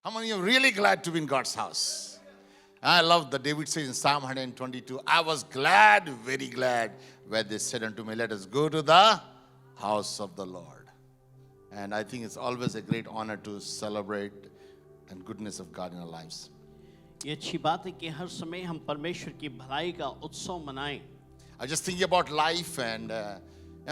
How many are really glad to be in God's house? I love that David says in Psalm 122, I was glad, very glad, when they said unto me, let us go to the house of the Lord. And I think it's always a great honor to celebrate the goodness of God in our lives. ये अच्छी बात है कि हर समय हम परमेश्वर की भलाई का उत्सव मनाएं. I just think about life and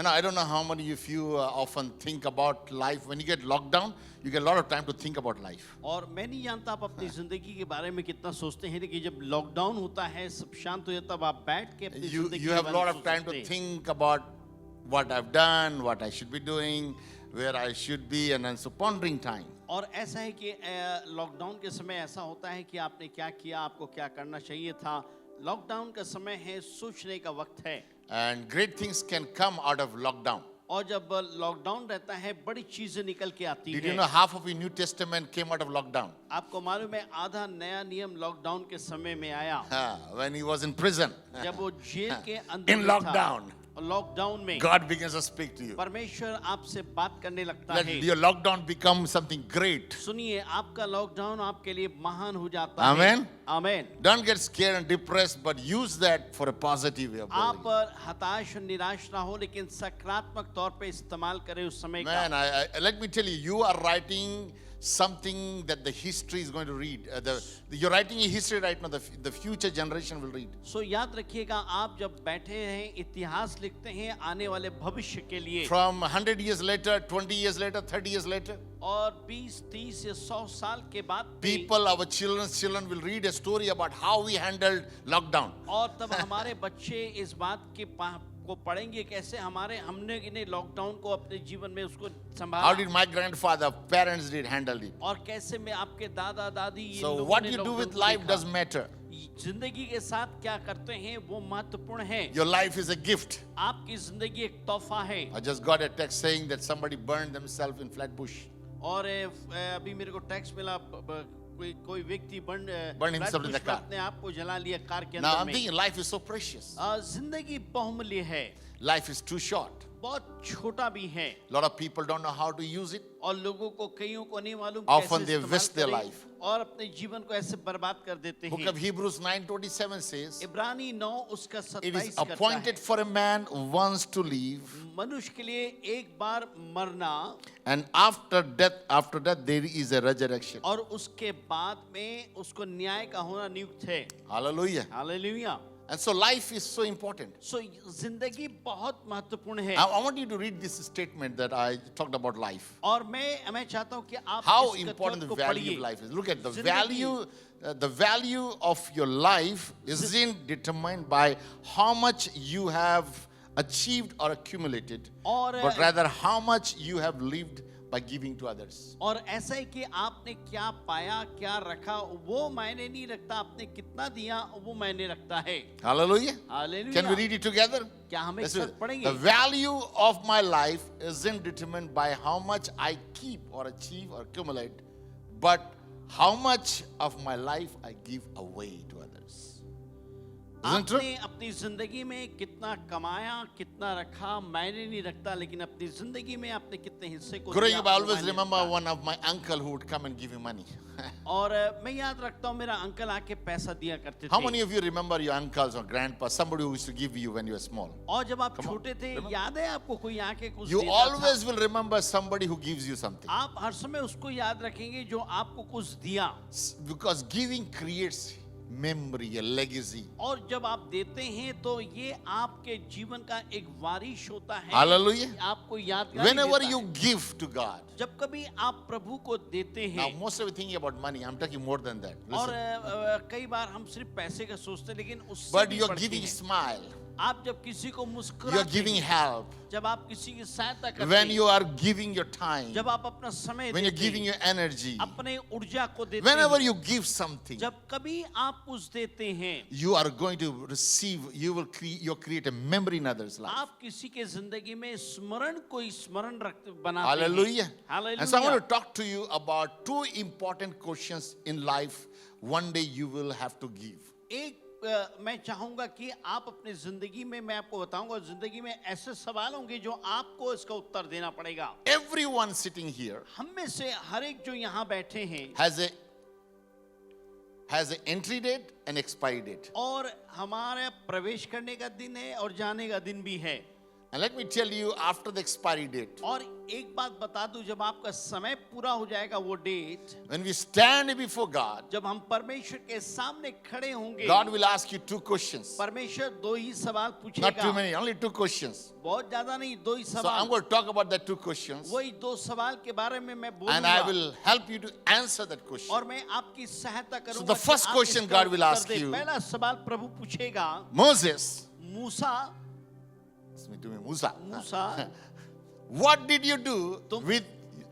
I don't know how many of you often think about life. When you get locked down, you get a lot of time to think about life. और मैं नहीं जानता आप अपनी जिंदगी के बारे में कितना सोचते हैं, लेकिन जब लॉकडाउन होता है, सब शांत हो जाता है, तब आप बैठ के अपनी जिंदगी You के have a बारे lot में of time सोचते to हैं. think about what I've done, what I should be doing, where I should be, and then so pondering time. और ऐसा है कि लॉकडाउन के समय ऐसा होता है कि आपने क्या किया, आपको क्या करना चाहिए था. लॉकडाउन का समय है, सोचने का वक्त है. And great things can come out of lockdown. और जब लॉकडाउन रहता है, बड़ी चीजें निकल के आती Did हैं. you know half of the New Testament came out of lockdown? आपको मालूम है आधा नया नियम लॉकडाउन के समय में आया. When he was in prison, जब वो जेल के अंदर in में था, lockdown, लॉकडाउन में God begins to speak to you. परमेश्वर आपसे बात करने लगता Let है. your lockdown become something great. सुनिए, आपका लॉकडाउन आपके लिए महान हो जाता Amen. है. आमेन. Don't get scared and depressed, but use that for a positive way of आप living. हताश और निराश ना हो, लेकिन सकारात्मक तौर पे इस्तेमाल करें उस समय का. Man, let me tell you, you are writing something that the history is going to read. You're writing a history right now, the future generation will read. सो याद रखिएगा, आप जब बैठे हैं इतिहास लिखते हैं आने वाले भविष्य के लिए. From 100 years later, 20 years later, 30 years later, और 20, 30 या 100 साल के बाद भी people, our children's children will read a story about how we handled lockdown. और तब हमारे बच्चे इस बात को पढ़ेंगे कैसे हमने इन्हें लॉकडाउन को अपने जीवन में उसको How संभाला, did my grandfather, parents did handle it. और कैसे में आपके दादा दादी इन So लोगों what ने you do लॉकडाउन with को life देखा. doesn't matter. जिंदगी के साथ क्या करते हैं वो महत्वपूर्ण है. Your life is a gift. आपकी जिंदगी एक तोहफा है. I just got a text saying that somebody burned themselves in Flatbush. और अभी मेरे को टेक्स्ट मिला, कोई व्यक्ति Burn himself in the car. अपने आप को जला लिया कार के Now अंदर I'm में. thinking life is so precious. जिंदगी बहुमूल्य है, Life is too short. बहुत छोटा भी है. A lot of people don't know how to use it. और लोगों को कईयों को नहीं मालूम Often कैसे they इस्तेमाल waste their करें life. और अपने जीवन को ऐसे बर्बाद कर देते Book हैं. of Hebrews 9:27 says, इब्रानी 9 उसका it is 27 करता appointed है. for a man once to live, मनुष्य के लिए एक बार मरना, and after death there is a resurrection. और उसके बाद में उसको न्याय का होना नियुक्त है. Hallelujah. Hallelujah. And so life is so important. सो जिंदगी बहुत महत्वपूर्ण है. I want you to read this statement that I talked about life. और मैं चाहता हूँ कि आप How इस important कथन the को value of पढ़िए. life is. Look at the जिंदगी- value of your life isn't determined by how much you have achieved or accumulated, और but rather how much you have lived by giving to others. और ऐसा है कि आपने क्या पाया, क्या रखा, वो मायने नहीं रखता. आपने कितना दिया, वो मायने रखता है. Hallelujah. Hallelujah. Can we read it together? क्या हम एक Let's read साथ it. पढ़ेंगे? The value of my life isn't determined by how much I keep or achieve or accumulate, but how much of my life I give away to others. Isn't true? आपने अपनी जिंदगी में कितना कमाया, कितना रखा, मायने नहीं रखता, लेकिन अपनी जिंदगी में आपने कितने हिस्से को Growing दिया, up, I वो always मायने remember रखता. one of my uncle who would come and give me money. और मैं याद रखता हूँ मेरा अंकल आके पैसा दिया करते How थे. many of you remember your uncles or grandpa, somebody who used to give you when you were small? और जब आप छोटे थे, याद है आपको कोई आके कुछ You देता था? always will remember somebody who gives you something. आप हर समय उसको याद रखेंगे जो आपको कुछ दिया. Because giving creates memory, a legacy. और जब आप देते हैं तो ये आपके जीवन का एक वारिश होता है. Hallelujah. आपको याद Whenever you give to God. जब कभी आप प्रभु को देते Now, हैं. most of you thinking about money. I'm talking more than that. और Listen. कई बार हम सिर्फ पैसे का सोचते हैं, लेकिन उससे But भी you're बढ़ती giving है. smile. आप जब किसी को मुस्कुराते You're giving हैं, help. जब आप किसी की सहायता करते When हैं, you are giving your time. जब आप अपना समय When you're देते giving हैं, your energy. अपने ऊर्जा को देते Whenever हैं, you give something. जब कभी आप कुछ देते हैं, You are going to receive, you create a memory in others' life. आप किसी के जिंदगी में कोई स्मरण बनाते Hallelujah. हैं. And so I want to talk to you about two important questions in life one day you will have to give. एक मैं चाहूंगा कि आप अपनी जिंदगी में, मैं आपको बताऊंगा, जिंदगी में ऐसे सवाल होंगे जो आपको इसका उत्तर देना पड़ेगा। Everyone sitting here हम में से हर एक जो यहाँ बैठे हैं has an entry date and expiry date. और हमारा प्रवेश करने का दिन है और जाने का दिन भी है। And let me tell you, after the expiry date, और एक बात बता दूं, जब आपका समय पूरा हो जाएगा वो date, when we stand before God, जब हम परमेश्वर के सामने खड़े होंगे, God will ask you two questions. परमेश्वर दो ही सवाल Not too पूछेगा। many, only two questions. बहुत ज्यादा नहीं, दो ही So I'm सवाल। going to talk about that two questions. वही दो सवाल के बारे में मैं And I बोलूंगा will help you to answer that question. और मैं आपकी सहायता करूंगा। the कि first आप question इसका God will उत्तर ask दें। you- पहला सवाल प्रभु पूछेगा, Moses, Musa, listen to me, Musa. Musa, What did you do तुम- with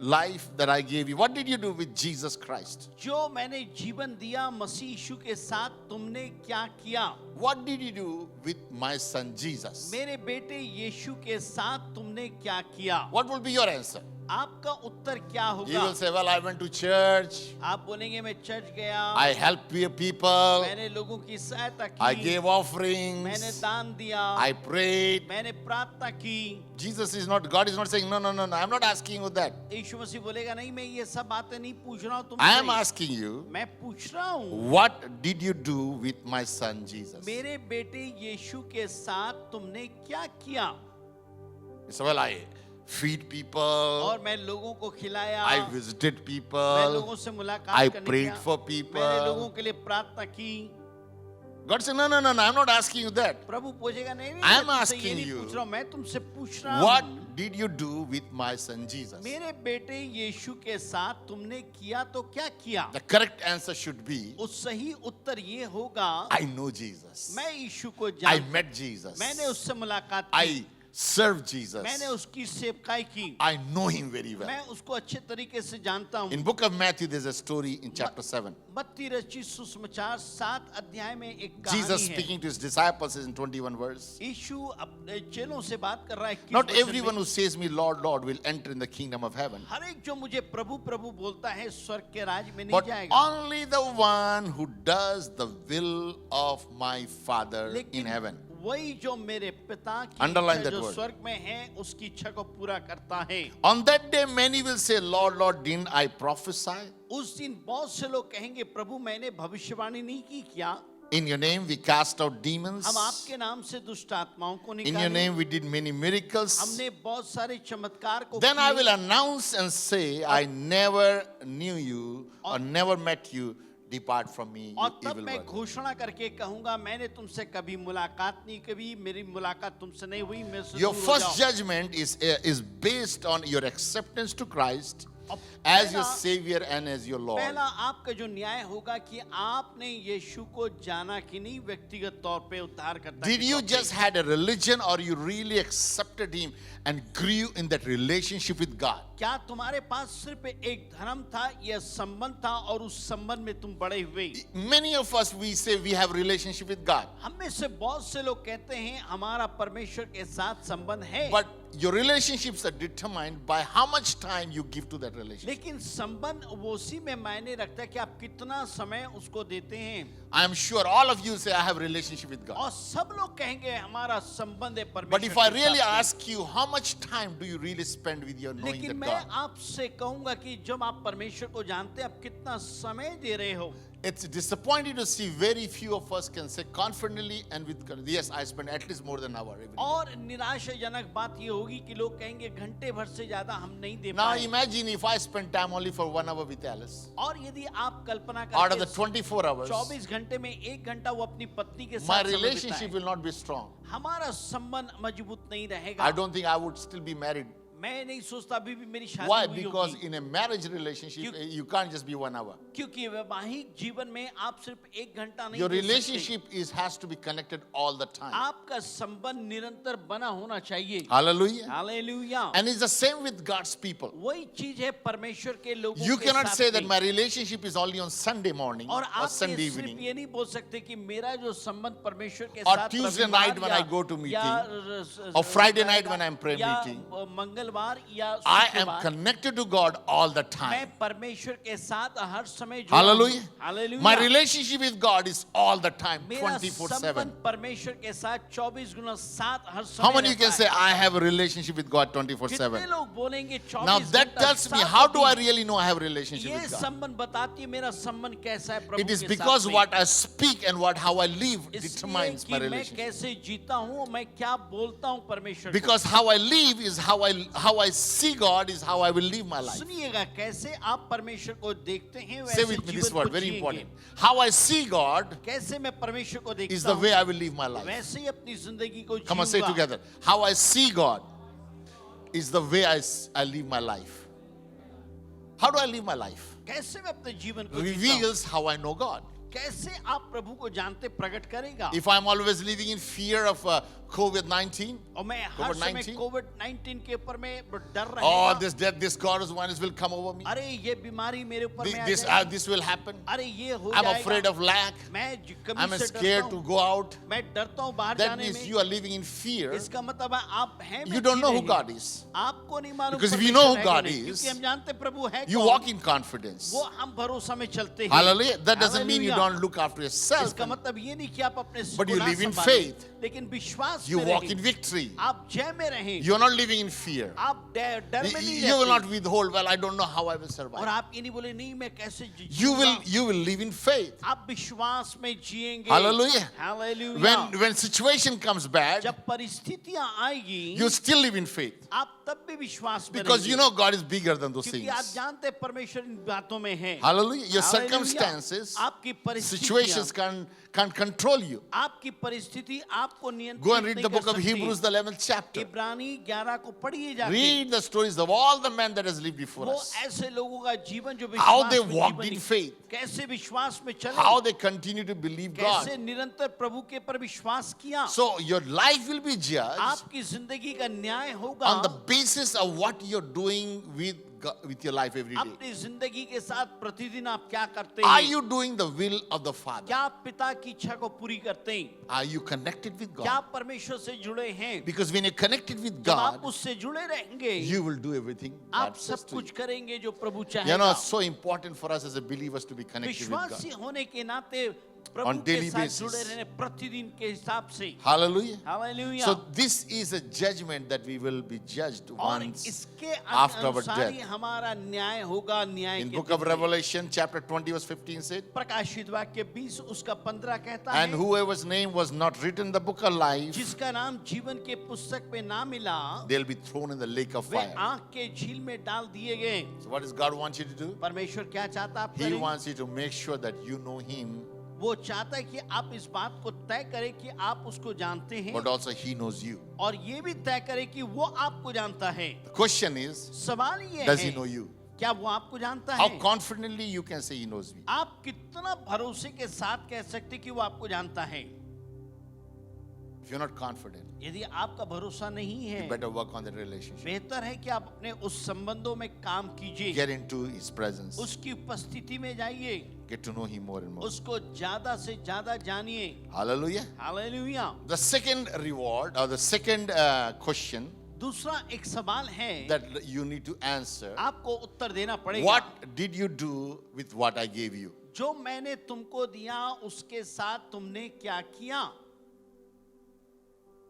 life that I gave you? What did you do with Jesus Christ? जो मैंने जीवन दिया मसीह यीशु के साथ, तुमने क्या किया? What did you do with my son Jesus? मेरे बेटे यीशु के साथ तुमने क्या किया? What will be your answer? आपका उत्तर क्या You होगा? will say, well, I went to church. आप बोलेंगे मैं चर्च गया, I helped people. मैंने लोगों की सहायता I की, gave मैंने offerings. दान दिया, I prayed. मैंने प्रार्थना की। Jesus is not, God is not saying, no, no, no, no. I'm not asking you that. यीशु मसीह बोलेगा नहीं, मैं ये सब बातें नहीं पूछ रहा हूँ I am तुमसे, asking you, मैं पूछ रहा हूँ what did you do with my son Jesus? मेरे बेटे यीशु के साथ तुमने क्या किया? He said, well, I feed people. और मैं लोगों को खिलाया, I visited मैं people. लोगों से मुलाकात I करने prayed गया, for people. मैंने लोगों के लिए प्रार्थना की। God said, no, no, no, no, I'm not asking you that. प्रभु पूछेगा नहीं, नहीं, I am मैं तुमसे ये asking नहीं you, पूछ रहा हूँ, मैं तुमसे पूछ रहा What हूँ did you do with my son Jesus? मेरे बेटे यीशु के साथ तुमने किया तो क्या किया? The correct answer should be, उस सही उत्तर ये होगा, I know Jesus. मैं यीशु को I जानता, met Jesus. मैंने उससे मुलाकात की, I served Jesus. मैंने उसकी सेवकाई की, I know him very well. मैं उसको अच्छे तरीके से जानता हूँ। In book of Matthew, there's a story in chapter 7. बत्ती रची सुसमाचार 7 अध्याय में एक Jesus कहानी है। speaking to his disciples is in 21 verse. यीशु अपने चेलों से बात कर रहा है। Not everyone who says me, Lord, Lord, will enter in the kingdom of heaven, हर एक जो मुझे प्रभु प्रभु बोलता है स्वर्ग के राज में नहीं but जाएगा, only the one who does the will of my Father in लेकिन heaven. वही जो मेरे पिता की Underline इच्छा that जो word. स्वर्ग में है उसकी इच्छा को पूरा करता है। On that day, many will say, Lord, Lord, didn't I prophesy? उस दिन बहुत से लोग कहेंगे, प्रभु मैंने भविष्यवाणी नहीं की क्या? In your name we cast out demons. हम आपके नाम से दुष्ट आत्माओं को In your निकाले, name we did many miracles. हमने बहुत सारे चमत्कार को Then I किए। will announce and say, I never knew you or never met you. Depart from me, और you तब evil मैं worker. घोषणा करके कहूंगा, मैंने तुमसे कभी मुलाकात नहीं, कभी मेरी मुलाकात तुमसे नहीं हुई, मेरे से Your दूर हो first जाओ। judgment is based on your acceptance to Christ अब as your पहला- Savior and as your Lord. पहला आपका जो न्याय होगा कि आपने यीशु को जाना कि नहीं, व्यक्तिगत तौर पे उद्धारकर्ता Did के you तौर पे। just had a religion or you really accepted Him and grew in that relationship with God? क्या तुम्हारे पास सिर्फ एक धर्म था या संबंध था और उस संबंध में तुम बड़े हुए? Many of us, we say we have relationship with God. हम में से बहुत से लोग कहते हैं हमारा परमेश्वर के साथ संबंध है, But your relationships are determined by how much time you give to that relationship. लेकिन संबंध वो उसी में मायने रखता है कि आप कितना समय उसको देते हैं। I am sure all of you say I have relationship with God. और सब लोग कहेंगे हमारा संबंध है But परमेश्वर if I के really साथ। ask you, how much time do you really spend with your knowing लेकिन that मैं God? आपसे कहूंगा कि जब आप परमेश्वर को जानते हैं, आप कितना समय दे रहे हो? It's disappointing to see very few of us can say confidently and with confidence, yes, I spend at least more than an hour every day. और निराशाजनक बात ये होगी कि लोग कहेंगे घंटे भर से ज्यादा हम नहीं दे Now पाए। imagine if I spend time only for 1 hour with Alice. और यदि आप कल्पना Out of the करें 24 hours, 24 घंटे में 1 घंटा वो अपनी पत्नी के my साथ समय relationship बिताए, will not be strong. हमारा संबंध मजबूत नहीं रहेगा। I don't think I would still be married. मैं नहीं सोचता अभी भी मेरी शादी Why? हुई Because होगी, in a marriage relationship, you can't just be 1 hour. क्योंकि वैवाहिक जीवन में आप सिर्फ 1 घंटा नहीं Your दे सकते। relationship has to be connected all the time. आपका संबंध निरंतर बना होना चाहिए। Hallelujah. Hallelujah. And it's the same with God's people. वही चीज है परमेश्वर के लोगों You के cannot साथ say that भी। my relationship is only on Sunday morning और or आप Sunday सिर्फ evening. ये नहीं बोल सकते कि मेरा जो संबंध परमेश्वर के Or साथ Tuesday रविवार night when या- I go to meeting, या or Friday night when I'm prayer या meeting. मंगल मंगलवार या I am शुक्रवार connected to God all the मैं time. परमेश्वर के साथ हर समय जुड़ा हूं। Hallelujah. Hallelujah. My relationship with God is all the time, मेरा 24/7. संबंध परमेश्वर के साथ 24/7 हर समय How many of you can रहता say, है? I have a relationship with God कितने 24/7? लोग बोलेंगे 24 Now that घंटा, tells me, 7 how do I दिन? really know I have a relationship ये with God? संबंध बताती है मेरा संबंध कैसा है प्रभु It is के because साथ में। what I speak and how I live इसलिए determines कि my मैं relationship. कैसे जीता हूँ, मैं क्या बोलता हूँ परमेश्वर को। Because how I live is how I see God is how I will live my life. सुनिएगा, कैसे आप परमेश्वर को देखते हैं Say वैसे with me this जीवन word, को very जिएंगे। important. How I see God कैसे मैं परमेश्वर को is देखता the way हूँ I will live my life. वैसे ही अपनी जिंदगी को Come on, say it जीऊंगा। together. How I see God is the way I live my life. How do I live my life? कैसे मैं अपने जीवन को जीता हूँ? Reveals how I know God. कैसे आप प्रभु को जानते प्रकट करेगा। If I'm always living in fear of COVID-19, और मैं हर समय COVID-19? कोविड-19 के ऊपर में डर oh, रहेगा। this death, this coronavirus will come over me. अरे ये बीमारी मेरे ऊपर में आ This, जाएगी। this will happen. अरे ये हो I'm जाएगा। afraid of lack. मैं कमी I'm से scared डरता to हूँ। go out. मैं डरता हूँ बाहर That जाने means में। you are living in fear. इसका मतलब है आप हैं You में don't जी know रहे who हैं। God is. आपको नहीं मालूम Because if you परमेश्वर know who है कि God नहीं, is, क्योंकि हम जानते प्रभु है You कौन। walk in confidence. वो हम भरोसा में चलते हैं। Hallelujah. That doesn't mean you hallelujah. don't look after yourself, इसका मतलब ये नहीं कि आप अपने but you को ना live in संभालें, faith. लेकिन विश्वास You में walk रहें। in victory. आप जय में रहें। You are not living in fear. आप डर में नहीं You will रहते। not withhold, well, I don't know how I will और survive. आप ये नहीं बोले नहीं मैं कैसे You जीऊंगा। will live in faith. आप विश्वास में जिएंगे। Hallelujah. Hallelujah. When situation comes bad, जब परिस्थितियां आएगी you still live in faith. आप तब भी विश्वास में Because रहेंगे। you know God is bigger than those क्योंकि आप things. जानते हैं परमेश्वर इन बातों में है। Hallelujah. Your hallelujah. circumstances, आपकी परिस्थितियां, situations can't control you. आपकी परिस्थिति आपको नियंत्रित Go and read नहीं the कर book of सकती। Hebrews, the 11th chapter. इब्रानी 11 को पढ़िए जाके। Read the stories of all the men that has lived before वो us. ऐसे लोगों का जीवन जो How विश्वास they में walked जीवन in जी- faith. कैसे विश्वास में चले, How they continue to believe God. कैसे निरंतर प्रभु के पर विश्वास किया। So your life will be judged आपकी जिंदगी का न्याय होगा on the basis of what you're doing with your life every day. अपनी जिंदगी के साथ प्रतिदिन आप क्या करते Are हैं। you doing the will of the Father? क्या आप पिता की इच्छा को पूरी करते हैं। Are you connected with क्या God? आप परमेश्वर से जुड़े हैं। Because when you're connected with जब आप God, उससे जुड़े रहेंगे you will do everything आप God says सब to you. कुछ करेंगे जो प्रभु You know, चाहेगा। it's so important for us as a believers to be connected with विश्वासी God. होने के नाते प्रभु On के daily साथ basis. जुड़े रहने प्रतिदिन के हिसाब से। Hallelujah. Hallelujah. So this is a judgment that we will be judged और once इसके after our अनुसार ही death. हमारा न्याय होगा। न्याय In के book of दिन में। Revelation chapter 20 verse 15 said, प्रकाशित वाक्य 20 उसका 15 कहता and है whoever's name was not written in the book of life, जिसका नाम जीवन के पुस्तक में ना मिला they'll be thrown in the lake of way fire. आग के झील में डाल दिए गए। So what does God want you to do? परमेश्वर क्या चाहता आप He करें? wants you to make sure that you know Him, वो चाहता है कि आप इस बात को तय करें कि आप उसको जानते हैं but also He knows you. और ये भी तय करें कि वो आपको जानता है। The question is, सवाल ये does है He know you? क्या वो आपको जानता How है? confidently you can say He knows me? आप कितना भरोसे के साथ कह सकते कि वो आपको जानता है। If you're not confident, यदि आपका भरोसा नहीं you है better work on that relationship. बेहतर है कि आप अपने उस संबंधों में काम कीजिए। Get into His presence. उसकी उपस्थिति में जाइए, Get to know Him more and more. उसको ज्यादा से ज्यादा जानिए। Hallelujah. Hallelujah. The second reward or the second question दूसरा एक सवाल है that you need to answer, आपको उत्तर देना पड़ेगा। what did you do with what I gave you? जो मैंने तुमको दिया उसके साथ तुमने क्या किया?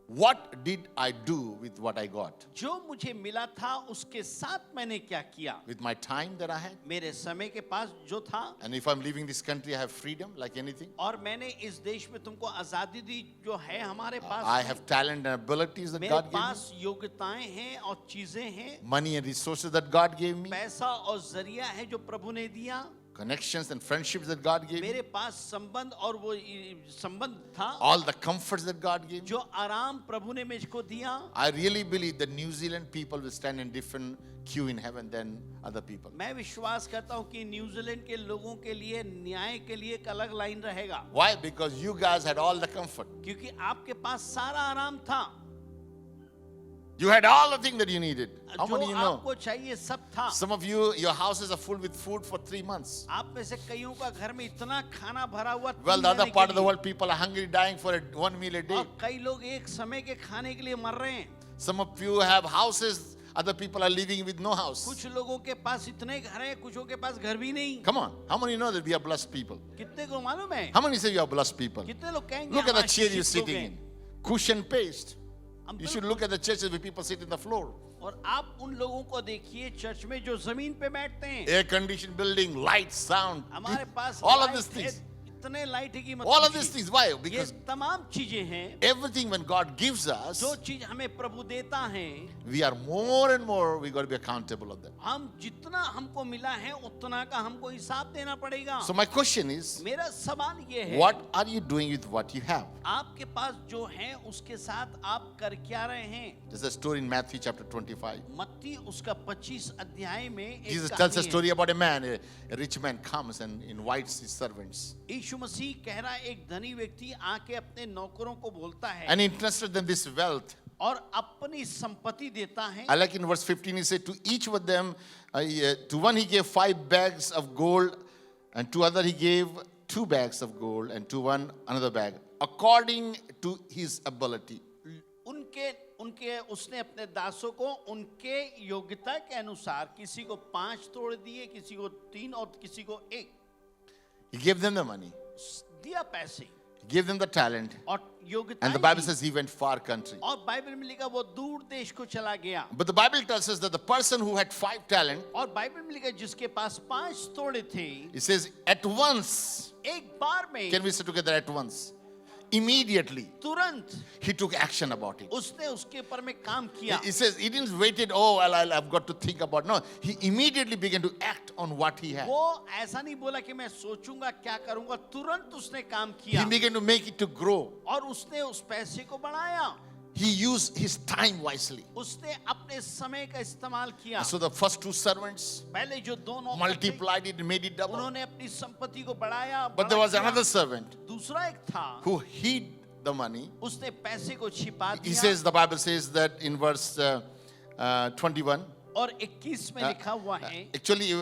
What did I do with what I got? जो मुझे मिला था उसके साथ मैंने क्या किया? With my time that I had? मेरे समय के पास जो था And if I'm leaving this country, I have freedom like anything. और मैंने इस देश में तुमको आजादी दी जो है हमारे पास। I have talent and abilities that मेरे God gave me. पास योग्यताएं हैं और चीजें हैं, Money and resources that God gave me. पैसा और जरिया है जो प्रभु ने दिया। Connections and friendships that God gave me. मेरे पास संबंध और वो संबंध था, All the comforts that God gave me. जो आराम प्रभु ने मुझको दिया। I really believe that New Zealand people will stand in different queue in heaven than other people. मैं विश्वास करता हूँ कि न्यूजीलैंड के लोगों के लिए न्याय के लिए एक अलग लाइन रहेगा, Why? Because you guys had all the comfort. क्योंकि आपके पास सारा आराम था। You had all the things that you needed. How जो many you know? आपको चाहिए सब था। Some of you, your houses are full with food for 3 months. आप में से कईयों का घर में इतना खाना भरा हुआ Well, the 3 other महीने part के of the लिए। world, people are hungry, dying for one meal a day. और कई लोग एक समय के खाने के लिए मर रहे हैं। Some of you have houses Other people are living with no house. कुछ लोगों के पास इतने घर हैं, कुछों के पास घर भी नहीं। Come on. How many know that we are blessed people? कितने को मालूम है? How many say you are blessed people? कितने लोग कहेंगे Look at the हम chair you're आशीषित लोग sitting हैं? in. Cushion paste. हम You should look at the churches where people sit in the floor. और आप उन लोगों को देखिए चर्च में जो जमीन पे बैठते हैं। Air conditioned building, light, sound. हमारे पास All of लाइट these है, things. इतने लाइट है कि मत All of पूछिए। these things. Why? ये Because तमाम चीजें हैं, everything when God gives us, जो चीज हमें प्रभु देता है, we are more and more, we got to be accountable of them. हम जितना हमको मिला है उतना का हमको हिसाब देना पड़ेगा। So my question is, मेरा सवाल ये है, what are you doing with what you have? आपके पास जो है उसके साथ आप कर क्या रहे हैं? There's a story in Matthew chapter 25. मत्ती उसका 25 अध्याय में एक Jesus tells a कहानी है। story about a man, a rich man comes and invites his servants. यीशु मसीह कह रहा है एक धनी व्यक्ति आके अपने नौकरों को बोलता है And he entrusted them this wealth. और अपनी संपत्ति देता है। I like in verse 15, he said, to each of them, to one he gave 5 bags of gold, and to other he gave 2 bags of gold, and to one another bag, according to his ability. उनके उसने अपने दासों को उनके योग्यता के अनुसार किसी को 5 तोड़ दिए, किसी को 3 और किसी को 1 He gave them the money, दिया पैसे he gave them the talent, और योग्यता and the Bible says he went far country. और बाइबल में लिखा वो दूर देश को चला गया। But the Bible tells us that the person who had 5 talent, और बाइबल में लिखा जिसके पास 5 तोड़े थे, he says at once, एक बार में, can we say together at once? Immediately, तुरंत he took action about it. उसने उसके ऊपर में काम किया। He says he didn't wait it, oh, well, I've got to think about. No, he immediately began to act on what he had. वो ऐसा नहीं बोला कि मैं सोचूंगा क्या करूंगा, तुरंत उसने काम He किया began to make it to grow. और उसने उस पैसे को बढ़ाया। He used his time wisely. उसने अपने समय का इस्तेमाल किया। So the first 2 servants पहले जो दोनों multiplied it and made it double. उन्होंने अपनी संपत्ति को बढ़ाया। But there बड़ा was किया। another servant दूसरा एक था who hid the money. उसने पैसे को छिपा He दिया। says, the Bible says that in verse 21. और 21 में लिखा हुआ है, Actually,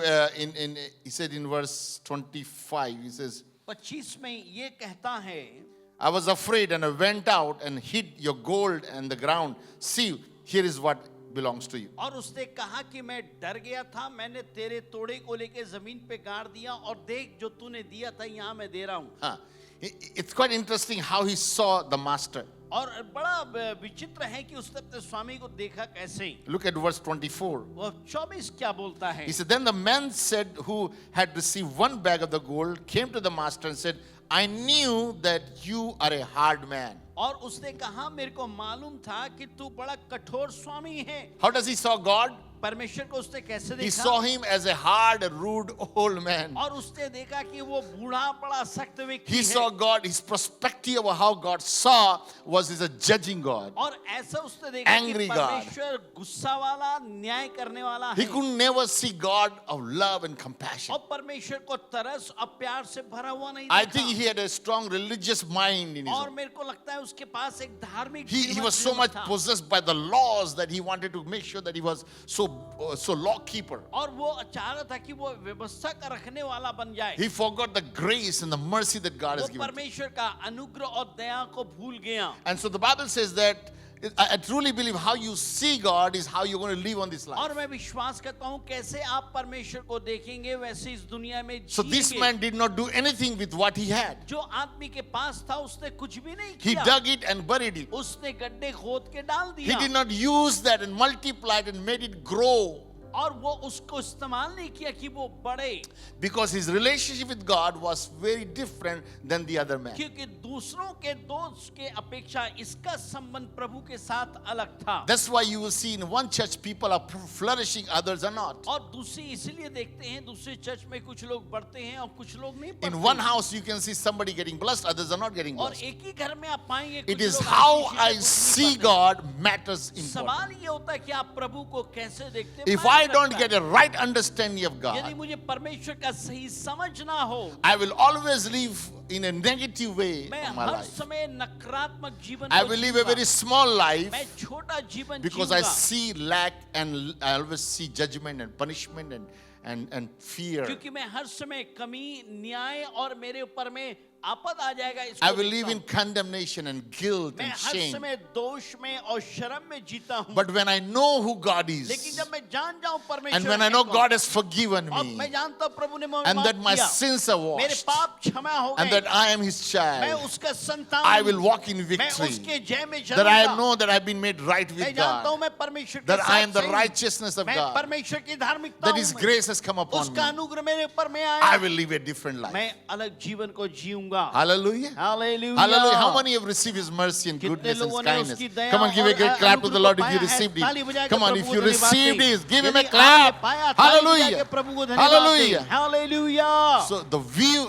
he said in verse 25, he says, 25 में ये कहता है, I was afraid and I went out and hid your gold and the ground. See, here is what belongs to you. और उसने कहा कि मैं डर गया था, मैंने तेरे तोड़े को लेके जमीन पे गाड़ दिया और देख जो तूने दिया था यहाँ मैं दे रहा हूँ। Huh. It's quite interesting how he saw the master. और बड़ा विचित्र है कि उसने अपने स्वामी को देखा कैसे। Look at verse 24. वो 24 क्या बोलता है? He said, then the man said, who had received 1 bag of the gold, came to the master and said, I knew that you are a hard man. और उसने कहा मेरे को मालूम था कि तू बड़ा कठोर स्वामी है। How does he saw God? परमेश्वर को उसने कैसे He देखा? saw him as a hard, rude old man. और उसने देखा कि वो बूढ़ा बड़ा सख्त व्यक्ति He है। saw God, his perspective of how God saw was as a judging God. और ऐसा उसने देखा Angry कि God. परमेश्वर गुस्सा वाला, न्याय करने वाला He है। could never see God of love and compassion. और परमेश्वर को तरस और प्यार से भरा हुआ नहीं I देखा। think he had a strong religious mind in his और own. मेरे को लगता है उसके पास एक धार्मिक He जीवन was so जीवन much था। possessed by the laws that he wanted to make sure that he was so law keeper. और वो चाह रहा था कि वो व्यवस्था का रखने वाला बन जाए। He forgot the grace and the mercy that God वो has given. परमेश्वर का अनुग्रह और दया को भूल गया। And so the Bible says that I truly believe how you see God is how you're going to live on this life. और मैं विश्वास करता हूँ कैसे आप परमेश्वर को देखेंगे वैसे इस दुनिया में So this जिएंगे। man did not do anything with what he had. जो आदमी के पास था उसने कुछ भी नहीं He किया। dug it and buried it. उसने गड्ढे खोद के डाल He दिया did not use that and multiply it and made it grow. और वो उसको इस्तेमाल नहीं किया कि वो बढ़े, Because his relationship with God was very different than the other man. क्योंकि दूसरों के दोस्त के अपेक्षा इसका संबंध प्रभु के साथ अलग था। That's why you will see in one church people are flourishing, others are not. और दूसरी इसलिए देखते हैं दूसरे चर्च में कुछ लोग बढ़ते हैं और कुछ लोग नहीं In बढ़ते। one house you can see somebody getting blessed, others are not getting और blessed. एक ही घर में आप पाएंगे It कुछ is लोग how आशीषित I हैं, कुछ see नहीं पाते। God matters important. सवाल ये होता है कि आप प्रभु को कैसे देखते हैं। If I don't get a right understanding of यदि God, मुझे परमेश्वर का सही समझ ना हो, I will always live in a negative way मैं of my हर life. समय नकारात्मक जीवन I को will live a जीऊंगा। very small life मैं छोटा जीवन because I जीऊंगा see lack and I always see judgment and punishment and fear. क्योंकि मैं हर समय कमी, न्याय और मेरे ऊपर में आपद आ जाएगा इसको I will live देखता in हूं। condemnation and guilt मैं and हर shame. समय दोष में और शर्म में जीता हूँ। But when I know who God लेकिन is, जब मैं जान जाऊं परमेश्वर and when I है know कौन, God has forgiven और me, मैं जानता हूं प्रभु ने मुझे and माफ that my किया, sins are मेरे washed, पाप क्षमा हो and गए, that I am His मैं child, उसका संतान I हूं, will walk in मैं victory. उसके जय में That I चलूंगा, know that I've been made right मैं with जानता हूं God. मैं परमेश्वर के That I am साथ the सही हूं, righteousness of मैं God. परमेश्वर की धार्मिकता That हूं, His grace has come upon उसका me. अनुग्रह मेरे ऊपर में I आया, will live a different life. मैं अलग जीवन को जीऊंगा। Hallelujah. Hallelujah. Hallelujah. How many have received His mercy and कितने goodness and लोगों ने kindness? उसकी दया Come on, give a और great clap to the अनुग्रह Lord को if you पाया है? received ताली it. बजाकर Come on, प्रभु if को you धन्यवाद received दें। it, give Him यदि a clap. आपने पाया, ताली Hallelujah. बजाकर प्रभु को धन्यवाद Hallelujah. दें। Hallelujah. So the view,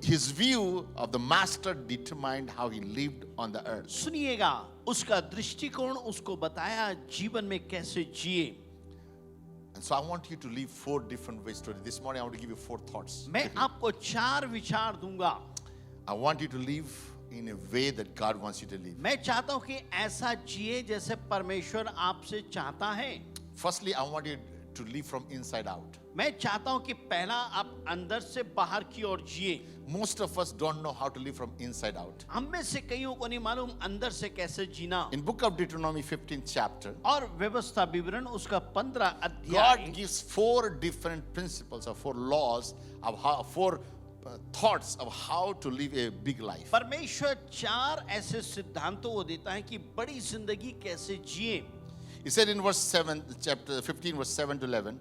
his view of the master determined how he lived on the earth. सुनिएगा, उसका दृष्टिकोण उसको बताया जीवन में कैसे जिए। And so I want you to live 4 different ways today. This morning I want to give you 4 thoughts. मैं आपको 4 विचार दूंगा। I want you to live in a way that God wants you to live. मैं चाहता हूं कि ऐसा जिए जैसे परमेश्वर आपसे चाहता है। Firstly, I want you to live from inside out. मैं चाहता हूं कि पहला आप अंदर से बाहर की ओर जिए। Most of us don't know how to live from inside out. हम में से कईयों को नहीं मालूम अंदर से कैसे जीना। In book of Deuteronomy 15th chapter, और व्यवस्था विवरण उसका 15 God अध्याय, gives 4 different principles or 4 laws of how, 4 thoughts of how to live a big life. परमेश्वर 4 ऐसे सिद्धांतों को देता है कि बड़ी जिंदगी कैसे जिए। He said in verse 7, chapter 15, verse 7 to 11,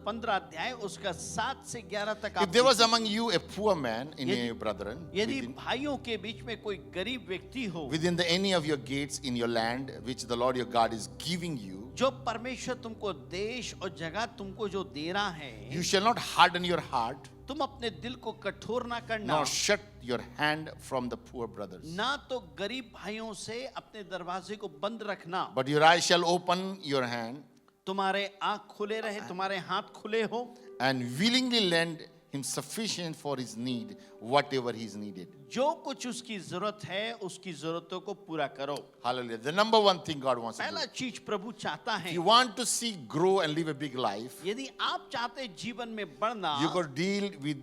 15 अध्याय उसका 7 से 11 तक आप if there was among you a poor man in यदि- your brethren, यदि भाइयों के बीच में कोई गरीब व्यक्ति हो within the any of your gates in your land, which the Lord your God is giving you, जो परमेश्वर तुमको देश और जगह तुमको जो दे रहा है, you shall not harden your heart, तुम अपने दिल को कठोर ना करना, nor shut your hand from the poor brothers. ना तो गरीब भाइयों से अपने दरवाजे को बंद रखना, But your eyes shall open your hand तुम्हारे आंख खुले रहे, तुम्हारे हाथ खुले हो, and willingly lend him sufficient for his need, whatever he is needed. जो कुछ उसकी जरूरत है उसकी जरूरतों को पूरा करो। Hallelujah. The number one thing God wants to do. पहला चीज प्रभु चाहता If है, you want to see grow and live a big life, यदि आप चाहते जीवन में बढ़ना, you got to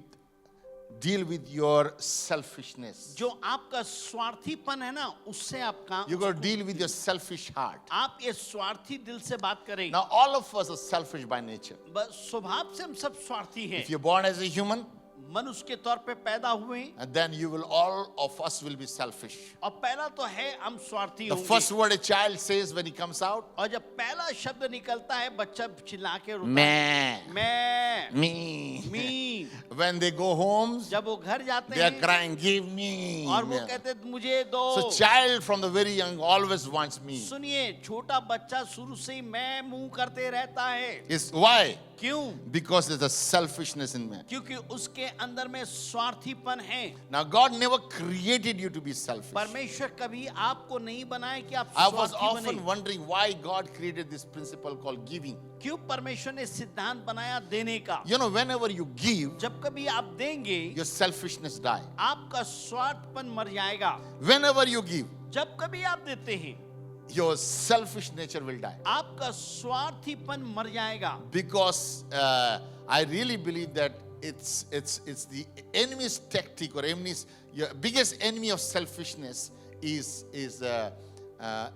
deal with your selfishness. जो आपका स्वार्थीपन है ना, उससे आप काम, You got to deal with your selfish heart. आप ये स्वार्थी दिल से बात करें। Now all of us are selfish by nature. बस स्वभाव से हम सब स्वार्थी हैं। If you're born as a human, मनुष्य के तौर पे पैदा हुए, and then you will all of us will be selfish. और पहला तो है हम स्वार्थी The होंगे। first word a child says when he comes out, और जब पहला शब्द निकलता है, बच्चा चिल्ला के रोता है, meh, मैं, me. Me. When they go home, जब वो घर जाते they are हैं crying, give me. और वो कहते हैं, मुझे दो। So child from the very young always wants me. सुनिए, छोटा बच्चा शुरू से ही मैं मुंह करते रहता है। Is why? क्यों? Because there's a selfishness in man. क्योंकि उसके अंदर में स्वार्थीपन है। Now God never created you to be selfish. परमेश्वर कभी आपको नहीं बनाए कि आप I was स्वार्थी often बने। wondering why God created this principle called giving. क्यों परमेश्वर ने सिद्धांत बनाया देने का? You know, whenever you give, जब कभी आप देंगे, your selfishness die. आपका स्वार्थपन मर जाएगा। Whenever you give, जब कभी आप देते हैं, your selfish nature will die. आपका स्वार्थीपन मर जाएगा। Because I really believe that it's the enemy's tactic or your biggest enemy of selfishness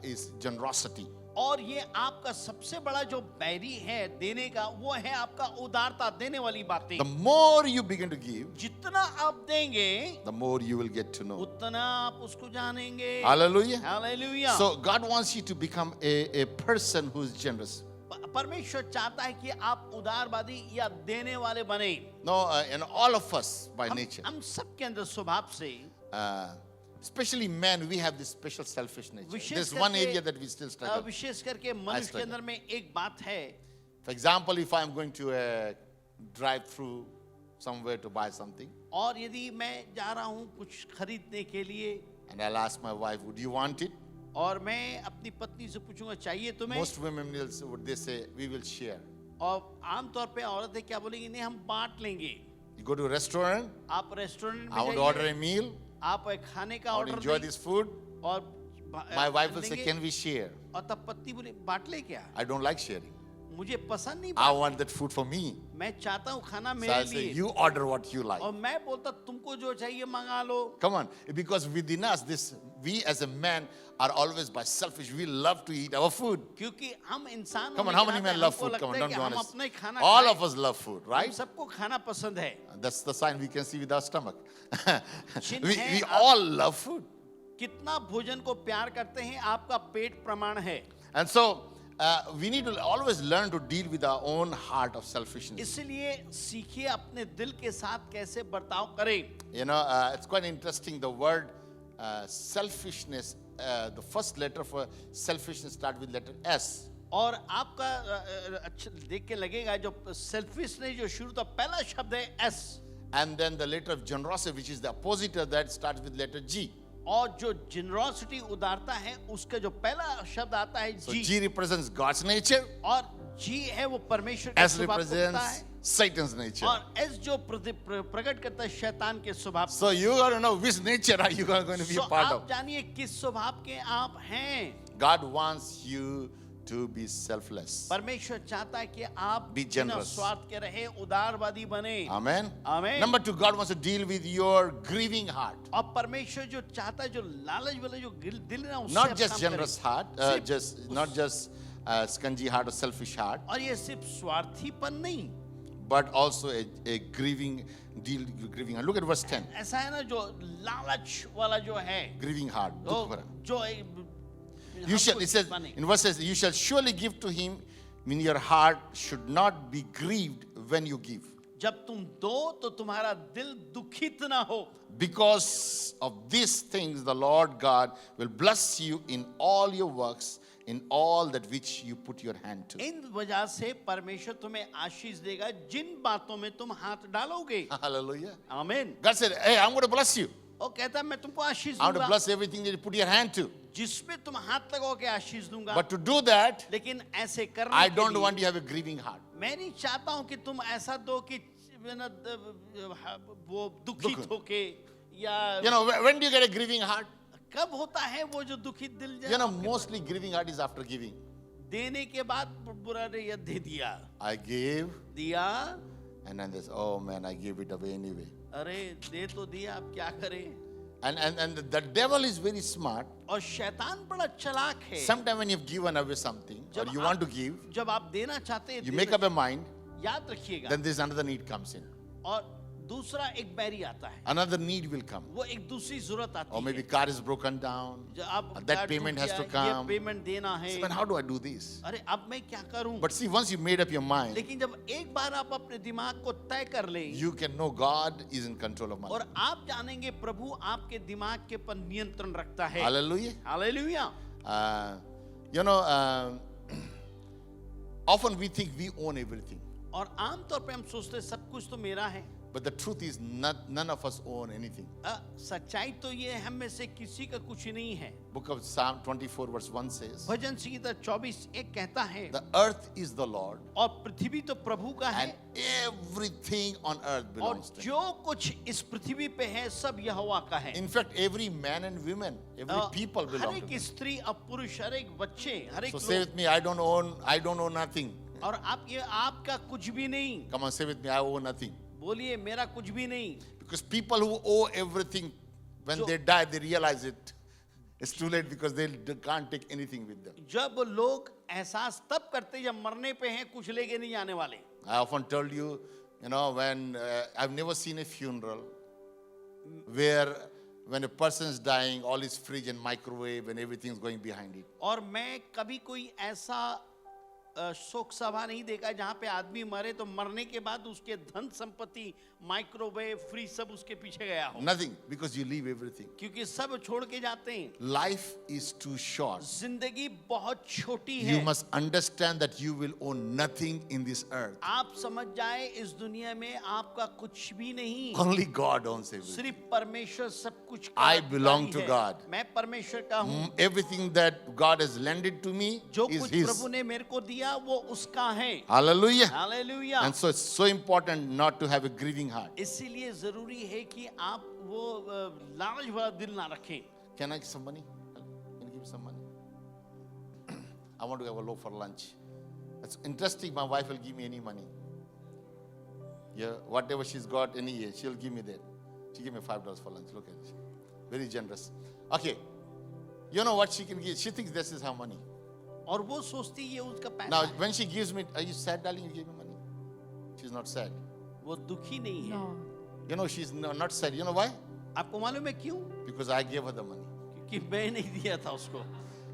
is generosity. और ये आपका सबसे बड़ा जो बैरी है देने का, वो है आपका उदारता, देने वाली बातें। The more you begin to give, जितना आप देंगे, the more you will get to know. उतना आप उसको जानेंगे। Hallelujah. Hallelujah. So God wants you to become a person who is generous. परमेश्वर चाहता है कि आप उदारवादी या देने वाले बने। No, and all of us by nature, हम सबके अंदर स्वभाव से, especially men, we have this special selfish nature. Wishes There's one करके- area that we still struggle. विशेष करके मनुष्य के struggle. अंदर में एक बात है। For example, if I'm going to drive through somewhere to buy something, और यदि मैं जा रहा हूँ कुछ खरीदने के लिए, and I'll ask my wife, would you want it? और मैं अपनी पत्नी से पूछूंगा, चाहिए तुम्हें? Most women would they say, we will share. और आमतौर पे औरतें क्या बोलेंगी? नहीं, हम बांट लेंगे। You go to a restaurant, आप रेस्टोरेंट I want में to order जाइए, a meal, आप एक खाने का I want to order enjoy दें this food. और My wife will say, देंगे, can we share? और तब पत्नी बोले, बांट ले क्या? I don't like sharing. मुझे पसंद नहीं I पाती। want that food for me. मैं चाहता हूँ खाना So मेरे I say, लिए, you order what you like. और मैं बोलता तुमको जो चाहिए मंगा लो। Come on, because within us, this we as a man are always by selfish. We love to eat our food. क्योंकि हम इंसान Come on, होने how के many नाते men love हमको food? Come लगता on, है don't कि be हम honest. अपना ही खाना All खाएं। of us love food, हम right? सबको खाना पसंद है। That's the sign we can see with our stomach. चिन्ह we है we आप- all love food. कितना भोजन को प्यार करते हैं आपका पेट प्रमाण है। And so we need to always learn to deal with our own heart of selfishness. इसलिए सीखिए अपने दिल के साथ कैसे बर्ताव करें। You know, it's quite interesting. The word selfishness, the first letter for selfishness start with letter S. और आपका अच्छा देख के लगेगा जो सेल्फिश ने जो शुरू तो पहला शब्द है S, And then the letter of generosity, which is the opposite of that, starts with letter G. और जो जेनरोसिटी उदारता है उसका जो पहला शब्द आता है So जी, G represents God's nature, और जी है वो परमेश्वर के S स्वभाव को बताता represents है, Satan's nature. और एस जो प्रकट करता है शैतान के स्वभाव को। So you got to know which nature are you going to be a So part आप of. जानिए किस स्वभाव के आप हैं। God wants you to be selfless. परमेश्वर चाहता है कि आप Be बिना generous. स्वार्थ के रहे, उदारवादी बने। Amen. Amen. Number two, God wants to deal with your grieving heart. और परमेश्वर जो चाहता है जो लालच वाला जो दिल ना उससे Not आप just काम generous करें। heart, सिर्फ just not just stingy heart or selfish heart, और ये सिर्फ स्वार्थीपन नहीं, but also a grieving heart. Look at verse 10. ऐसा है ना जो लालच वाला जो है, Grieving heart. तो दुख भरा. जो You shall, it says in verse says, you shall surely give to him. Mean your heart should not be grieved when you give, जब तुम दो तो तुम्हारा दिल दुखित ना हो। because of these things the Lord God will bless you in all your works, in all that which you put your hand to. इन वजह से परमेश्वर तुम्हें आशीष देगा जिन बातों में तुम हाथ डालोगे। Hallelujah. आमीन। God said, hey, I'm going to bless you. और कहता है मैं तुमको आशीष I want to दूंगा, bless everything that you put your hand to. जिसमें तुम हाथ लगाओ के आशीष दूंगा। But to do that, लेकिन ऐसे करने I के don't लिए want you to have a grieving heart. मैं नहीं चाहता हूं कि तुम ऐसा दो कि ना वो दुखित दुख। होके या You know, when do you get a grieving heart? कब होता है वो जो दुखित दिल You know, mostly grieving heart is after giving. देने के बाद बुरा ने यह दे दिया I gave, दिया, and then this, oh man, I gave it away anyway. अरे दे तो दिया, अब क्या करें। And the devil is very smart. और शैतान बड़ा चालाक है। Sometimes when you've given away something, or you want to give, जब आप देना चाहते हैं you make up a mind, याद रखिएगा, then there's another need comes in. और दूसरा एक बैरी आता है, Another need will come. वो एक दूसरी जरूरत आती Or maybe है। car is broken down. जब आप That कार payment टूट has गया, to ये come. पेमेंट देना है। So, man, how do I do this? अरे अब मैं क्या करूं। But see, once you made up your mind, लेकिन जब एक बार आप अपने दिमाग को तय कर लें you can know God is in control of my life. और आप जानेंगे प्रभु आपके दिमाग के पर नियंत्रण रखता है। Hallelujah. Hallelujah. You know, often we think we own everything. और आमतौर पे हम सोचते हैं सब कुछ तो मेरा है। But the truth is, none of us own anything. सच्चाई तो ये है, हम में से किसी का कुछ नहीं है। Book of Psalm 24 verse 1 says, भजन संहिता 24:1 कहता है, the earth is the Lord, और पृथ्वी तो प्रभु का है, and everything on earth और belongs to him. जो कुछ इस पृथ्वी पे है सब यहोवा का है। In fact, every man and woman, every people her belong to एक him. स्त्री और पुरुष, हर एक बच्चे, हर एक So say लोग, with me, I don't own nothing. और आप ये आपका कुछ भी नहीं। Come on, say with me, I owe nothing. बोलिए मेरा कुछ भी नहीं। Because people who owe everything, when So- they die, they realize it. It's too late because they can't take anything with them. जब लोग एहसास तब करते जब मरने पे हैं, कुछ लेके नहीं जाने वाले। I often told you, when I've never seen a funeral where when a person's dying, all is fridge and microwave and everything's going behind it. और मैं कभी कोई ऐसा शोक सभा नहीं देखा जहाँ पे आदमी मरे तो मरने के बाद उसके धन संपत्ति, माइक्रोवेव, फ्रिज सब उसके पीछे गया हो, Nothing, because you leave everything. क्योंकि सब छोड़ के जाते हैं। Life is too short. जिंदगी बहुत छोटी You है। must understand that you will own nothing in this earth. आप समझ जाए इस दुनिया में आपका कुछ भी नहीं, Only God owns everything. सिर्फ परमेश्वर सब कुछ का I belong अधिकारी to है। God. मैं परमेश्वर का हूँ। Everything that God has lended to me जो is कुछ His. प्रभु ने मेरे को दिया वो उसका है। Hallelujah. Hallelujah. And so it's so important not to have a grieving heart. इसीलिए जरूरी है कि आप वो लालच वाला दिल ना रखें। Can I give some money? Can you give me some money? I want to have a loaf for lunch. It's interesting, my wife will give me any money. Yeah, whatever she's got any year, she'll give me that. She gave me $5 for lunch. Look at it. Very generous. Okay. You know what she can give? She thinks this is her money. और वो सोचती ये उसका पैसा Now, है। when she gives me, are you sad, darling? You gave me money? She's not sad. वो दुखी नहीं है। No. You know, she's not sad. You know why? आपको मालूम है क्यों? Because I gave her the money. क्योंकि मैं नहीं दिया था उसको।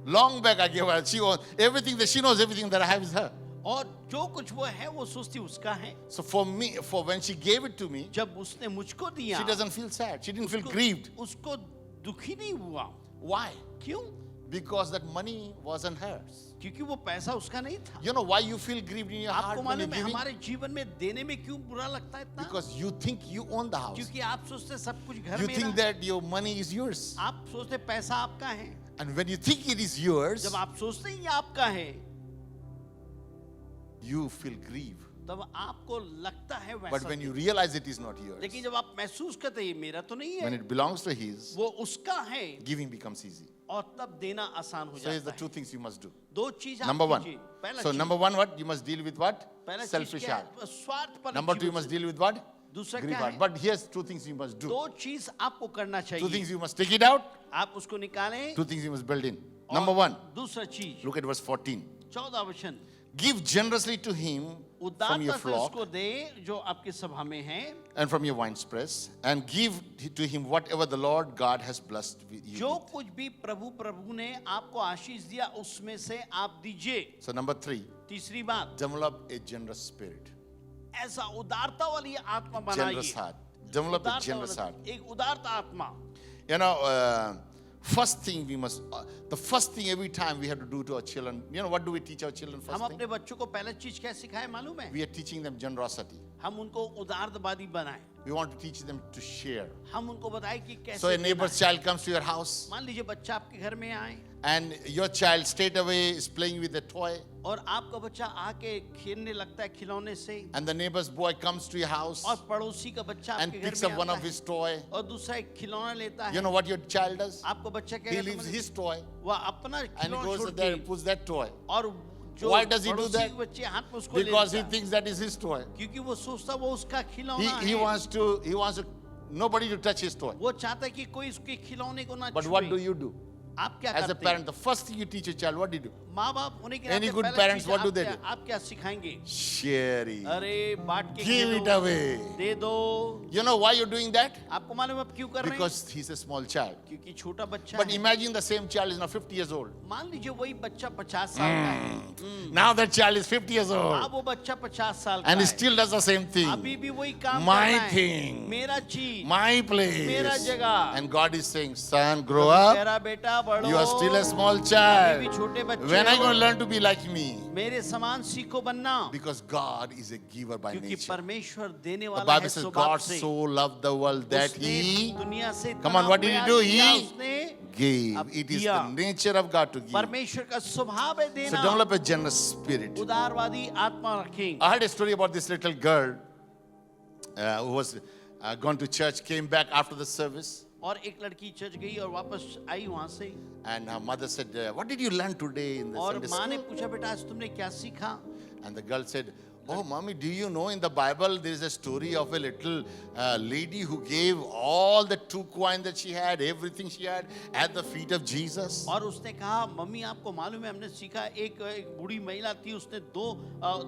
Long back I gave her. She was everything that she knows, everything that I have is her. और जो कुछ वो है वो सोचती उसका है। So for me, for when she gave it to me, जब उसने मुझको दिया, she doesn't feel sad. She didn't feel उसको- grieved. उसको दुखी नहीं हुआ। Why? क्यों? Because that money wasn't hers. क्योंकि वो पैसा उसका नहीं था। You know why you feel grieved in your heart आपको when you're मालूम है giving? हमारे जीवन में देने में क्यों बुरा लगता है इतना? Because you think you own the house. क्योंकि आप सोचते सब कुछ घर You मेरा think है। that your money is yours. आप सोचते पैसा आपका है। And when you think it is yours, जब आप सोचते हैं ये आपका है, you feel grieved. तब आपको लगता है But वैसा। when you realize it is not yours, लेकिन जब आप महसूस करते हैं ये मेरा तो नहीं when है, it belongs to his, वो उसका है, giving becomes easy. और तब देना आसान हो So here's the जाता two है। things you must do. दो चीज आप Number one. कीजिए। पहला So चीज- number one, what? You must deal with what? पहला चीज Selfish क्या heart. है? स्वार्थ पर Number two, you जीवन must से- deal with what? दूसरा Grief क्या heart. है? But here's two things you must do. दो चीज आपको करना Two चाहिए। things you must take it out. आप उसको निकालें। Two things you must build in. और Number one, दूसरा चीज look at verse 14. 14 वचन, Give generously to him from your उदारता से flock उसको दे जो आपके सभा में है, and from your winepress, and give to him whatever the Lord God has blessed with you. जो with. कुछ भी प्रभु ने आपको आशीष दिया उसमें से आप दीजिए। So number three, तीसरी बात, develop a generous spirit. ऐसा उदारता वाली आत्मा Generous बनाइए। heart. Develop a उदारता generous heart. वाला- एक उदारता आत्मा। You know, first thing we must, the first thing every time we have to do to our children, you know, what do we teach our children हम first अपने thing? बच्चों को पहला चीज क्या सिखाए मालूम है? We are teaching them generosity. हम उनको उदारवादी बनाए। We want to teach them to share. हम उनको बताए कि कैसे So a देना neighbor's है। child comes to your house मान लीजिए बच्चा आपके घर में आए and your child straight away is playing with a toy, और आपका बच्चा आके खेलने लगता है खिलौने से, and the neighbor's boy comes to your house और पड़ोसी का बच्चा and आपके picks घर up में one आता of है his toy. और दूसरा एक खिलौना लेता You है। know what your child does? आपको बच्चा क्या He कहता है leaves मालूम है? his toy वो अपना and he खिलौना goes छोड़ there के and puts that toy और जो Why does he do पड़ोसी that? के बच्चे हाथ में उसको ले because he लेता है। thinks that is his toy. क्योंकि वो सोचता वो उसका खिलौना He है। wants to nobody to touch his toy. वो चाहता है कि कोई उसके खिलौने को ना But what छुए। do you do? आप क्या As a करते parent, हैं? the first thing you teach your child, what do you do? माँ बाप होने के Any नाते good पहला parents, चीज what do आप they क्या- do? आप क्या सिखाएंगे? Share it. अरे बांट के Give दे it दो, away. दे दो। You know why you're doing that? आपको मालूम है आप क्यों कर रहे हैं? Because he's a small child. क्योंकि छोटा बच्चा But है। imagine the same child is now 50 years old. मान लीजिए वही बच्चा 50 साल का है। Now that child is 50 years अब old वो बच्चा 50 साल का and he है। still does the same thing. अभी भी वही काम My कर रहा है। thing. मेरा चीज, My place. मेरा जगह। And God is saying, son, grow मेरा up. बेटा बड़ो, You are still a small अभी child. भी छोटे बच्चे When are you हो। going to learn to be like me? मेरे समान सीखो बनना, Because God is a giver by क्योंकि nature. परमेश्वर देने The वाला है Bible says स्वभाव God से। so loved the world that उसने He दुनिया से Come on, इतना what did he प्यार do? किया, He उसने gave. अब It is दिया। the nature of God to give. So परमेश्वर का स्वभाव है देना। develop a generous spirit. उदारवादी आत्मा रखें। I heard a story about this little girl who was gone to church, came back after the service, और एक लड़की चर्च गई और वापस आई वहां से, and her mother said, "What did you learn today in the और Sunday माँ ने school?" पूछा बेटा आज तुमने क्या सीखा? And the girl said, "Oh, mommy, do you know in the Bible there is a story of a little lady who gave all the 2 coins that she had, everything she had, at the feet of Jesus?" और उसने कहा mummy आपको मालूम है हमने सीखा एक बूढ़ी महिला थी उसने 2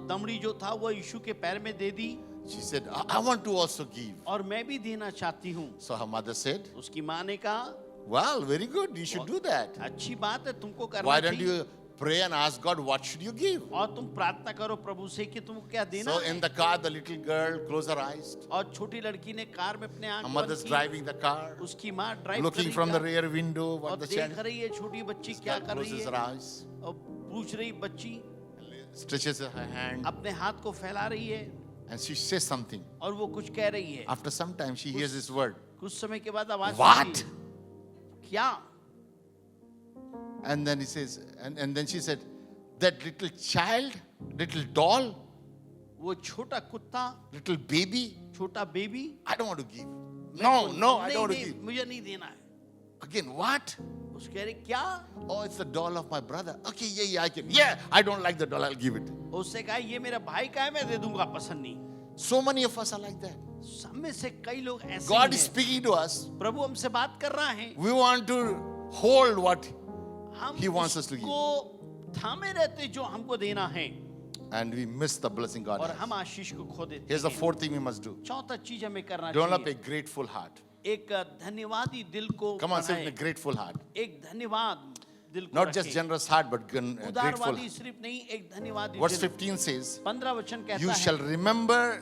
दमड़ी जो था वो यीशु के पैर में दे दी She said, "I want to also give." और मैं भी देना चाहती हूँ। So her mother said, उसकी माँ ने कहा "Well, very good. You should do that. अच्छी बात है तुमको करना Why don't चाहिए you pray and ask God what should you give?" और तुम प्रार्थना करो प्रभु से कि तुमको क्या देना So है। in the car, the little girl closed her eyes. और छोटी लड़की ने कार में अपने आंख Her बंद mother's की, driving the car, उसकी माँ drive looking from the rear window what और the देख child रही है छोटी बच्ची क्या कर रही closes है her eyes, और पूछ रही बच्ची stretches her hand, अपने हाथ को फैला रही है and she says something. और वो कुछ कह रही है। After some time, she hears this word, कुछ समय के बाद आवाज "What?" सुनी, क्या? And then he says, and then she said, "That little child, little doll, वो छोटा कुत्ता, little baby, छोटा baby, I don't want to give. No, I don't want to नहीं, give." मुझे नहीं देना है। Again, what? उसके कह रहे क्या? Oh, it's the doll of my brother. Okay, yeah, I can. Yeah, I don't like the doll. I'll give it. उससे कहा ये मेरा भाई का है, मैं दे दूंगा, पसंद नहीं। So many of us are like that. सब में से कई लोग ऐसे God ही is हैं। speaking to us. प्रभु हमसे बात कर रहा है, We want to hold what हम He wants us to give. उसको थामे रहते जो हमको देना है, and we miss the blessing God और has. हम आशीष को खो देते Here's the हैं। fourth thing we must do. चौथा चीज हमें करना Develop a चाहिए, grateful heart. एक धन्यवादी दिल को Come on, say बनाए। with a grateful heart. एक धन्यवाद दिल को Not just रखें। generous heart, but grateful. उदारवादी सिर्फ नहीं, एक धन्यवादी Verse दिल। 15 says, 15 वचन कहता You है, shall remember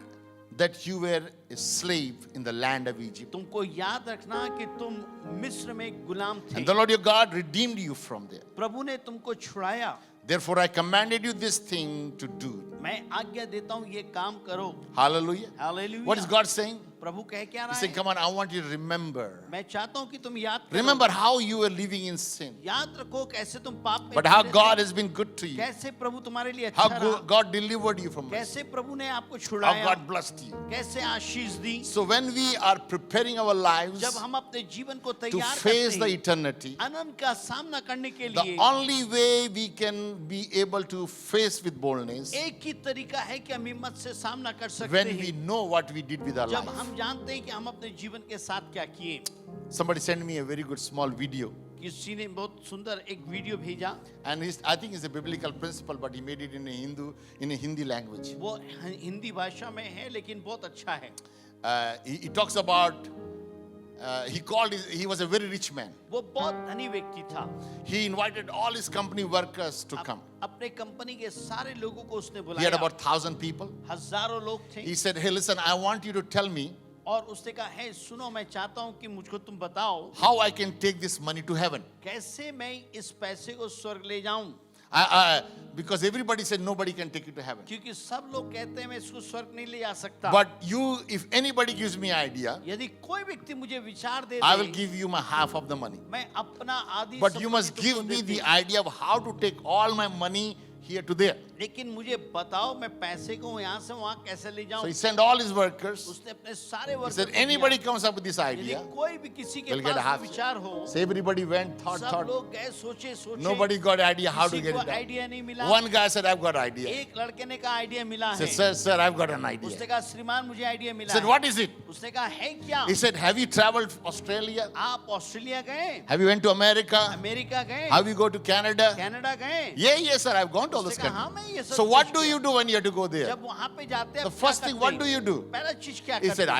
that you were a slave in the land of Egypt. तुमको याद रखना कि तुम मिस्र में गुलाम थे, And the Lord your God redeemed you from there. प्रभु ने तुमको छुड़ाया। Therefore I commanded you this thing to do. मैं आज्ञा देता हूँ ये काम करो। Hallelujah. Hallelujah. What is God saying? प्रभु कह क्या He's रहा saying, है? come on, I want you to remember. मैं चाहता हूँ कि तुम याद करो। Remember how you were living in sin. याद रखो कैसे तुम पाप में But how जीते थे, God has been good to you. कैसे प्रभु तुम्हारे लिए How अच्छा रहा, God delivered you from us. कैसे प्रभु ने आपको How छुड़ाया, God blessed you. कैसे आशीष दी। So when we are preparing our lives जब हम अपने जीवन को to तैयार face करते the हैं eternity, अनंत का सामना करने के the लिए, only way we can be able to face with boldness एक ही तरीका है कि हम हिम्मत से सामना कर सकते when we हैं, know what we did with our जब life. हम जानते हैं कि हम अपने जीवन के साथ क्या किए। Somebody sent me a very good small video, किसी ने बहुत सुंदर एक वीडियो भेजा, and I think it's a biblical principle, but he made it in a Hindi language. वो हिंदी भाषा में है लेकिन बहुत अच्छा है। He talks about he was a very rich man. वो बहुत धनी व्यक्ति था, He invited all his company workers to come. अपने कंपनी के सारे लोगों को उसने He had बुलाया, about 1,000 people. हजारों लोग थे, He said, hey, listen, I want you to tell me और उसने कहा है सुनो मैं चाहता हूँ कि मुझको तुम बताओ how I can take this money to heaven. कैसे मैं इस पैसे को स्वर्ग ले जाऊं, Because everybody said nobody can take it to heaven. क्योंकि सब लोग कहते हैं मैं इसको स्वर्ग नहीं ले जा सकता। But if anybody gives me idea, यदि कोई व्यक्ति मुझे विचार दे I will they, give you my half of the money. मैं अपना आधी But you संपत्ति must तुमको give me देती the हूं। idea of how to take all my money here to there. लेकिन मुझे बताओ मैं पैसे को यहाँ से वहाँ कैसे ले So जाऊं। he sent all his workers. उसने अपने सारे He वर्कर्स said, को anybody दिया। comes up with this यदि idea, कोई भी किसी के will get a pass half. में विचार हो, So everybody went, सब thought. लोग गए सोचे, Nobody got idea how to किसी get को it done. आइडिया नहीं मिला। One guy said, I've got idea. एक लड़के ने कहा आइडिया मिला He है। said, sir, I've got an idea. उसने कहा श्रीमान मुझे आइडिया He मिला said, है। what is it? उसने कहा है क्या? He said, have you traveled Australia? आप ऑस्ट्रेलिया गए, Have you went to America? America गए, Have you go to Canada? Canada गए? Yes, sir, I've gone to all those उसने कहा हाँ countries. मैं ये सब So what कुछ do किया। you do when you have to go there? जब वहाँ पे जाते हैं The आप first क्या thing, करते what हैं? do you do? पहला चीज क्या He करते said, हैं?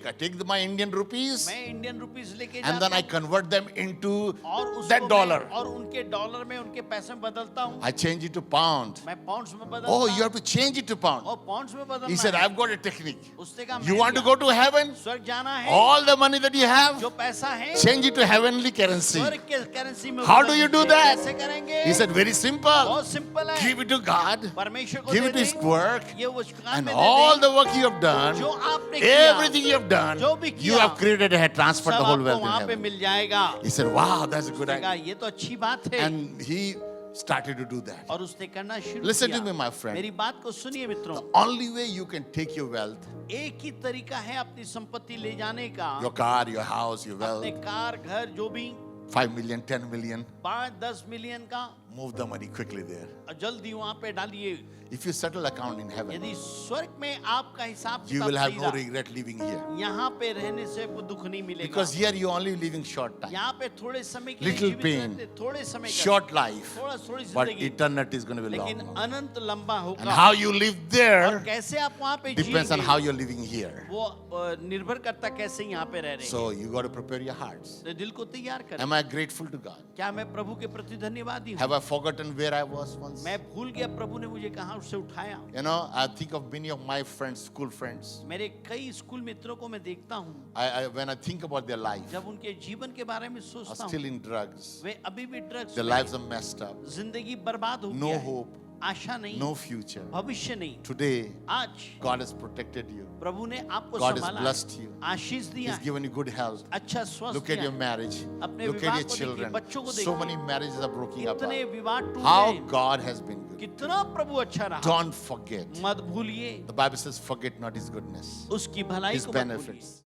I take the my Indian rupees मैं इंडियन रुपीस लेके and then जाता I हूँ convert them into और उसको that मैं- dollar. और उनके डॉलर में उनके पैसे में बदलता हूँ। I change it to pound. मैं पाउंड्स में बदलता Oh, हूँ। you have to change it to pound. और पाउंड्स में बदलना He said, है। I've got a technique. उसने कहा You मैं want to क्या? go to heaven? स्वर्ग जाना है, All the money that you have, जो पैसा है change it to heavenly currency. स्वर्ग के करेंसी में How बदल do you do दीजिए। that? कैसे करेंगे? He said, very simple. बहुत सिंपल है, Give it to God. परमेश्वर को Give they it to His दें, work. ये वो काम And में दे all दें, the work you have done, जो आपने किया, everything you have done, जो भी you किया, have created a transfer सब the whole आपको wealth in वहाँ पे heaven. मिल जाएगा। He said, wow, that's a good उसने कहा idea. ये तो अच्छी बात है, And he started to do that. और उसने करना शुरू Listen किया। to me, my friend. मेरी बात को सुनिए मित्रों, The only way you can take your wealth, एक ही तरीका है अपनी संपत्ति ले जाने का, your car, your house, your wealth, अपने कार घर जो भी 5 million, 10 million, 5-10 मिलियन का, move the money quickly there. जल्दी वहाँ पे डालिए। If you settle account in heaven, यदि स्वर्ग में आपका हिसाब you किताब will have सही no रहा, regret living here. यहाँ पे रहने से आपको दुख नहीं मिलेगा। Because here you only living short time, यहाँ पे थोड़े समय के लिए little जीवित pain, रहते, थोड़े समय का, short life, थोड़ी but जिंदगी, eternity is going to be लेकिन long. अनंत लंबा And होगा। how you live और there कैसे आप वहाँ पे depends on जिएंगे, how you're living here. वो निर्भर करता कैसे यहाँ पे रह रहे हैं। So you got to prepare your hearts. तो दिल को तैयार करें। Am I grateful to God? क्या मैं प्रभु के प्रति धन्यवादी हूँ? Have I forgotten where I was once? मैं भूल गया प्रभु ने मुझे कहाँ उससे उठाया। You know, I think of many of my friends, school friends. मेरे कई स्कूल मित्रों को मैं देखता हूँ, When I think about their life, जब उनके जीवन के बारे में are सोचता still हूँ, in drugs. वे अभी भी drugs Their lives are messed up. जिंदगी बर्बाद हो No गया है, hope, आशा नहीं, no future. भविष्य नहीं। Today, आज God has protected you. प्रभु ने आपको God has संभाला, blessed you. आशीष दिया He's है, given you good health. अच्छा स्वास्थ्य Look at दिया your है। marriage. अपने Look विवाह at your को देखिए, children. बच्चों को So देखिए, many marriages are breaking up. कितने विवाह टूट How गए, God has been good. कितना प्रभु अच्छा रहा। Don't forget. मत भूलिए The Bible says, forget not His goodness, उसकी भलाई His को मत भूलिए। benefits.